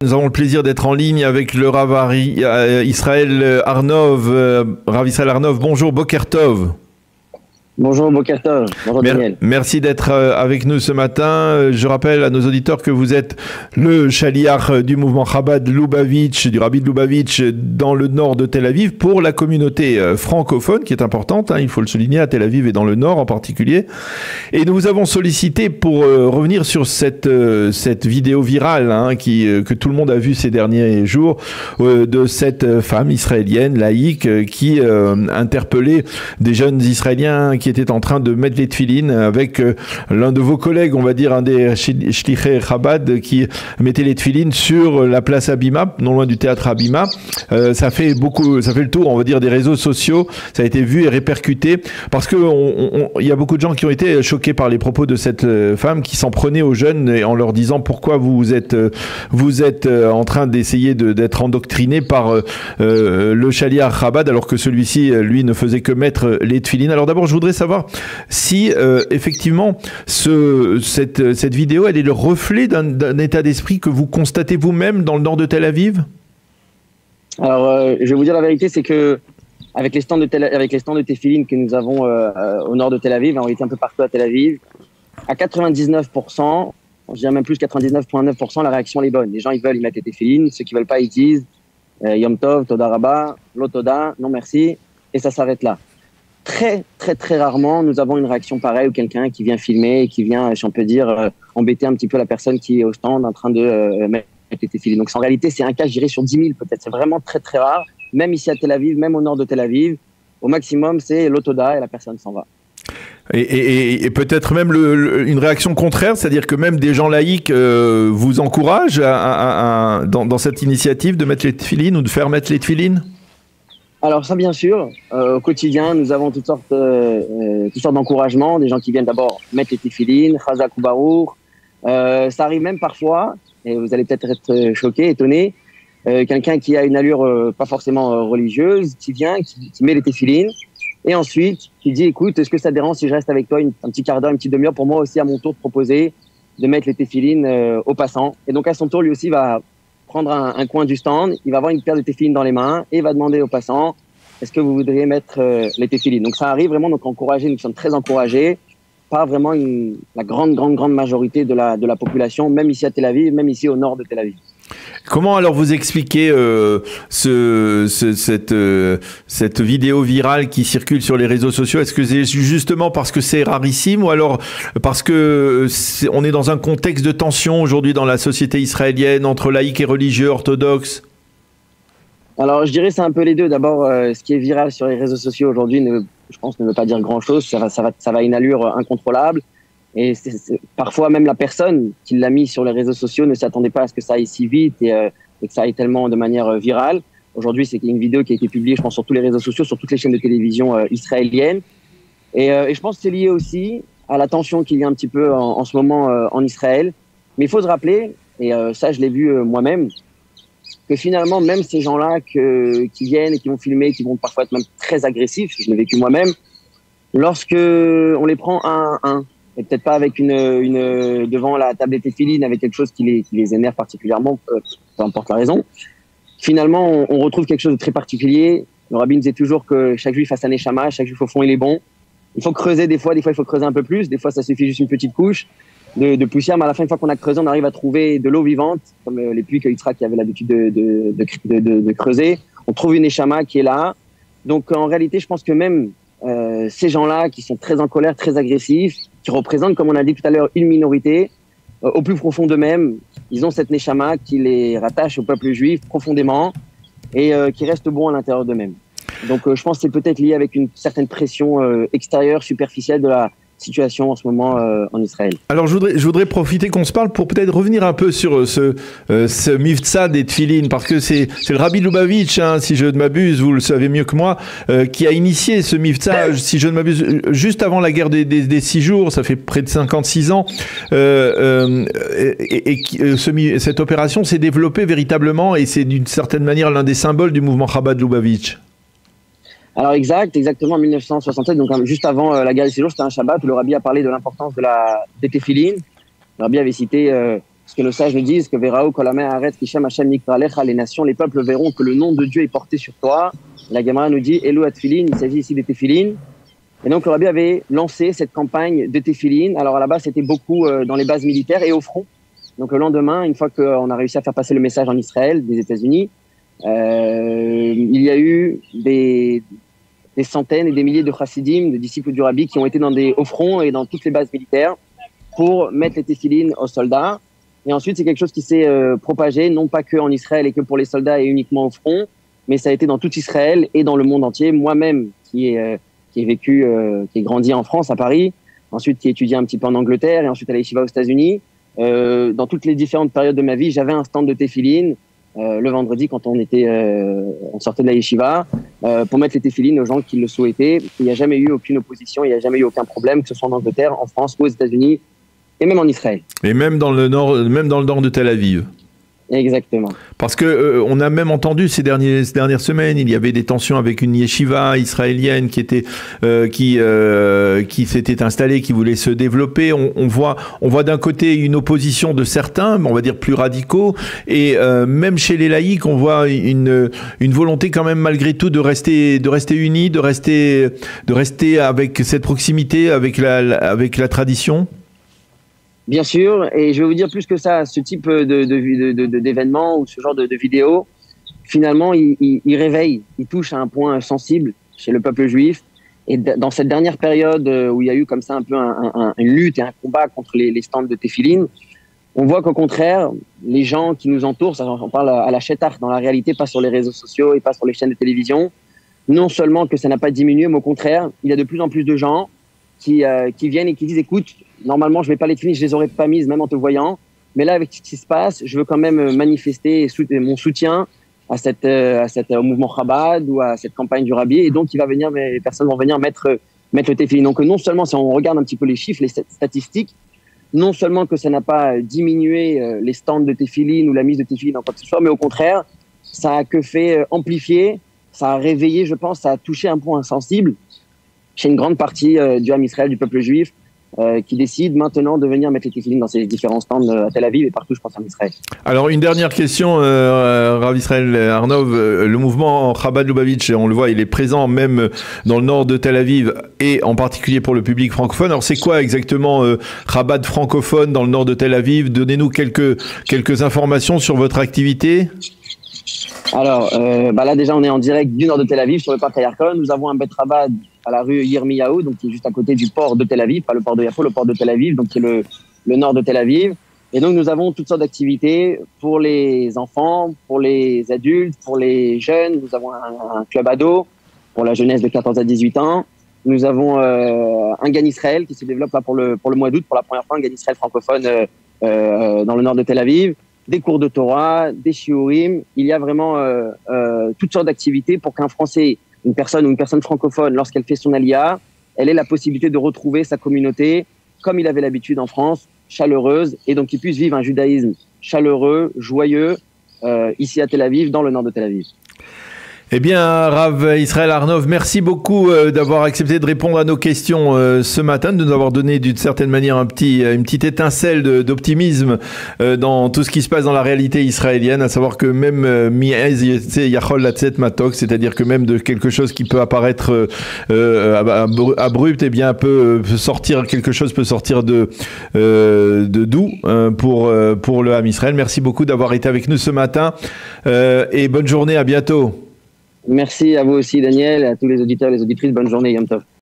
Nous avons le plaisir d'être en ligne avec le Rav Israël Arnov. Rav Israël Arnov, bonjour, Boker Tov. Bonjour Boker Tov, bonjour Daniel. Merci d'être avec nous ce matin. Je rappelle à nos auditeurs que vous êtes le chaliach du mouvement Chabad Lubavitch, du Rabbi de Lubavitch dans le nord de Tel Aviv pour la communauté francophone qui est importante, il faut le souligner, à Tel Aviv et dans le nord en particulier. Et nous vous avons sollicité pour revenir sur cette vidéo virale que tout le monde a vue ces derniers jours de cette femme israélienne laïque qui interpellait des jeunes Israéliens qui était en train de mettre les tefilines avec l'un de vos collègues, on va dire un des shlichei Chabad qui mettait les tefilines sur la place Abima, non loin du théâtre Abima. Ça fait le tour, on va dire, des réseaux sociaux. Ça a été vu et répercuté parce que il y a beaucoup de gens qui ont été choqués par les propos de cette femme qui s'en prenait aux jeunes en leur disant pourquoi vous êtes en train d'essayer d'être endoctriné par le shaliach Chabad alors que celui-ci, lui, ne faisait que mettre les tefilines. Alors d'abord, je voudrais savoir si effectivement cette vidéo elle est le reflet d'un état d'esprit que vous constatez vous-même dans le nord de Tel Aviv. Alors je vais vous dire la vérité, c'est que avec les stands de tefilines que nous avons au nord de Tel Aviv, on était un peu partout à Tel Aviv, à 99%, je dirais même plus 99,9%, la réaction elle est bonne. Les gens ils veulent, ils mettent les tefilines, ceux qui veulent pas ils disent Yom Tov, Toda Rabba, Lo Toda, non merci, et ça s'arrête là. Très, très, très rarement, nous avons une réaction pareille ou quelqu'un qui vient filmer, qui vient, si on peut dire, embêter un petit peu la personne qui est au stand en train de mettre les tefilines. Donc, en réalité, c'est un cas, je dirais, sur 10 000 peut-être. C'est vraiment très, très rare. Même ici à Tel Aviv, même au nord de Tel Aviv, au maximum, c'est l'autoda et la personne s'en va. Et peut-être même une réaction contraire, c'est-à-dire que même des gens laïcs vous encouragent dans cette initiative de mettre les tefilines ou de faire mettre les tefilines? Alors ça, bien sûr, au quotidien, nous avons toutes sortes d'encouragements, des gens qui viennent d'abord mettre les tefilines, Chazak ou Baruch. Ça arrive même parfois, et vous allez peut-être être choqués, étonnés, quelqu'un qui a une allure pas forcément religieuse, qui vient, qui met les tefilines, et ensuite qui dit, écoute, est-ce que ça te dérange si je reste avec toi un petit quart d'heure, une petite demi-heure, pour moi aussi à mon tour de proposer de mettre les tefilines aux passants. Et donc à son tour, lui aussi va prendre un coin du stand, il va avoir une paire de tefilines dans les mains et il va demander aux passants est-ce que vous voudriez mettre les tefilines. Donc ça arrive vraiment, donc encouragé, nous sommes très encouragés par vraiment la grande majorité de la population, même ici à Tel Aviv, même ici au nord de Tel Aviv. Comment alors vous expliquez cette vidéo virale qui circule sur les réseaux sociaux? Est-ce que c'est justement parce que c'est rarissime ou alors parce que on est dans un contexte de tension aujourd'hui dans la société israélienne entre laïcs et religieux orthodoxes? Alors je dirais c'est un peu les deux. D'abord, ce qui est viral sur les réseaux sociaux aujourd'hui, je pense, ne veut pas dire grand-chose. Ça va à une allure incontrôlable. Et parfois même la personne qui l'a mis sur les réseaux sociaux ne s'attendait pas à ce que ça aille si vite et que ça aille tellement de manière virale. Aujourd'hui, c'est une vidéo qui a été publiée, je pense, sur tous les réseaux sociaux, sur toutes les chaînes de télévision israéliennes. Et je pense que c'est lié aussi à la tension qu'il y a un petit peu en ce moment en Israël. Mais il faut se rappeler, et ça je l'ai vu moi-même, que finalement, même ces gens-là qui viennent et qui vont filmer, qui vont parfois être même très agressifs, je l'ai vécu moi-même, lorsque on les prend un à un, et peut-être pas avec devant la table des tefilines avec quelque chose qui les énerve particulièrement, peu importe la raison. Finalement, on retrouve quelque chose de très particulier. Le rabbin disait toujours que chaque juif a sa neshama, chaque juif au fond il est bon. Il faut creuser des fois il faut creuser un peu plus, des fois ça suffit juste une petite couche de poussière, mais à la fin, une fois qu'on a creusé, on arrive à trouver de l'eau vivante, comme les puits que Yitzhak avait l'habitude de creuser. On trouve une neshama qui est là. Donc en réalité, je pense que même ces gens-là qui sont très en colère, très agressifs, qui représentent, comme on a dit tout à l'heure, une minorité, au plus profond d'eux-mêmes, ils ont cette neshama qui les rattache au peuple juif profondément et qui reste bon à l'intérieur d'eux-mêmes. Donc je pense que c'est peut-être lié avec une certaine pression extérieure, superficielle de la situation en ce moment en Israël. Alors je voudrais profiter qu'on se parle pour peut-être revenir un peu sur ce mivtza des tefilines, parce que c'est le Rabbi Lubavitch, si je ne m'abuse, vous le savez mieux que moi, qui a initié ce mivtza, si je ne m'abuse, juste avant la guerre des 6 jours, ça fait près de 56 ans, cette opération s'est développée véritablement et c'est d'une certaine manière l'un des symboles du mouvement Chabad Lubavitch. Alors exactement en 1967, donc juste avant la guerre des 6 jours, c'était un Shabbat où le Rabbi a parlé de l'importance des tefilines. Le Rabbi avait cité ce que nos sages nous disent, que Verao, Kolame, Aret, Kisham, Hashem, Nikralecha, les nations, les peuples verront que le nom de Dieu est porté sur toi. La Gemara nous dit, Elo Atfilin, il s'agit ici des téphilines. Et donc, le Rabbi avait lancé cette campagne de téphilines. Alors, là-bas, c'était beaucoup dans les bases militaires et au front. Donc, le lendemain, une fois qu'on a réussi à faire passer le message en Israël, des États-Unis, il y a eu des centaines et des milliers de chassidim, de disciples du Rabbi, qui ont été au front et dans toutes les bases militaires pour mettre les téphilines aux soldats. Et ensuite, c'est quelque chose qui s'est propagé, non pas que en Israël et que pour les soldats et uniquement au front, mais ça a été dans tout Israël et dans le monde entier. Moi-même, qui ai grandi en France, à Paris, ensuite qui ai étudié un petit peu en Angleterre et ensuite à la Yeshiva aux États-Unis, dans toutes les différentes périodes de ma vie, j'avais un stand de téphilines le vendredi quand on sortait de la Yeshiva pour mettre les téphilines aux gens qui le souhaitaient. Il n'y a jamais eu aucune opposition, il n'y a jamais eu aucun problème, que ce soit en Angleterre, en France ou aux États-Unis et même en Israël. Et même dans le nord de Tel Aviv. Exactement. Parce que on a même entendu ces dernières semaines, il y avait des tensions avec une yeshiva israélienne qui s'était installée, qui voulait se développer. On voit d'un côté une opposition de certains, on va dire plus radicaux, et même chez les laïcs, on voit une volonté quand même malgré tout de rester unis, de rester avec cette proximité, avec la tradition. Bien sûr, et je vais vous dire plus que ça, ce type d'événement ou ce genre de vidéo, finalement, il réveille, il touche à un point sensible chez le peuple juif. Et dans cette dernière période où il y a eu comme ça un peu une lutte et un combat contre les stands de téphilines, on voit qu'au contraire, les gens qui nous entourent, ça, on parle à la Shetach, dans la réalité, pas sur les réseaux sociaux et pas sur les chaînes de télévision, non seulement que ça n'a pas diminué, mais au contraire, il y a de plus en plus de gens qui viennent et qui disent, écoute, normalement, je vais pas les téphilines, je les aurais pas mises, même en te voyant. Mais là, avec ce qui se passe, je veux quand même manifester mon soutien à au mouvement Chabad ou à cette campagne du Rabbi. Et donc, les personnes vont venir mettre le téphilin. Donc, non seulement, si on regarde un petit peu les chiffres, les statistiques, non seulement que ça n'a pas diminué les stands de téphilin ou la mise de téphilin dans quoi que ce soit, mais au contraire, ça a que fait amplifier, ça a réveillé, je pense, ça a touché un point sensible chez une grande partie du Ham Israël, du peuple juif, qui décide maintenant de venir mettre les téphilines dans ces différents stands à Tel Aviv et partout, je pense, en Israël. Alors, une dernière question, Rav Israël Arnov. Le mouvement Chabad Lubavitch, on le voit, il est présent même dans le nord de Tel Aviv et en particulier pour le public francophone. Alors, c'est quoi exactement Chabad francophone dans le nord de Tel Aviv? Donnez-nous quelques informations sur votre activité. Alors, là déjà, on est en direct du nord de Tel Aviv, sur le parc Ayarkon. Nous avons un Bet Chabad à la rue Yirmiyahu, donc qui est juste à côté du port de Tel Aviv, pas le port de Yafo, le port de Tel Aviv, donc qui est le nord de Tel Aviv. Et donc, nous avons toutes sortes d'activités pour les enfants, pour les adultes, pour les jeunes. Nous avons un club ado pour la jeunesse de 14 à 18 ans. Nous avons un Gan Israël qui se développe là pour le mois d'août, pour la première fois, un Gan Israël francophone dans le nord de Tel Aviv. Des cours de Torah, des shiurim. Il y a vraiment toutes sortes d'activités pour qu'un Français, une personne francophone, lorsqu'elle fait son aliyah, elle ait la possibilité de retrouver sa communauté comme il avait l'habitude en France, chaleureuse, et donc qu'il puisse vivre un judaïsme chaleureux, joyeux, ici à Tel Aviv, dans le nord de Tel Aviv. Eh bien, Rav Israël Arnov, merci beaucoup d'avoir accepté de répondre à nos questions ce matin, de nous avoir donné d'une certaine manière une petite étincelle d'optimisme dans tout ce qui se passe dans la réalité israélienne, à savoir que même mi'ez yachol latzet matok, c'est-à-dire que même de quelque chose qui peut apparaître abrupt, eh bien peut sortir de doux pour le Ham Israël. Merci beaucoup d'avoir été avec nous ce matin et bonne journée, à bientôt. Merci à vous aussi, Daniel, et à tous les auditeurs et les auditrices. Bonne journée, Yom Tov.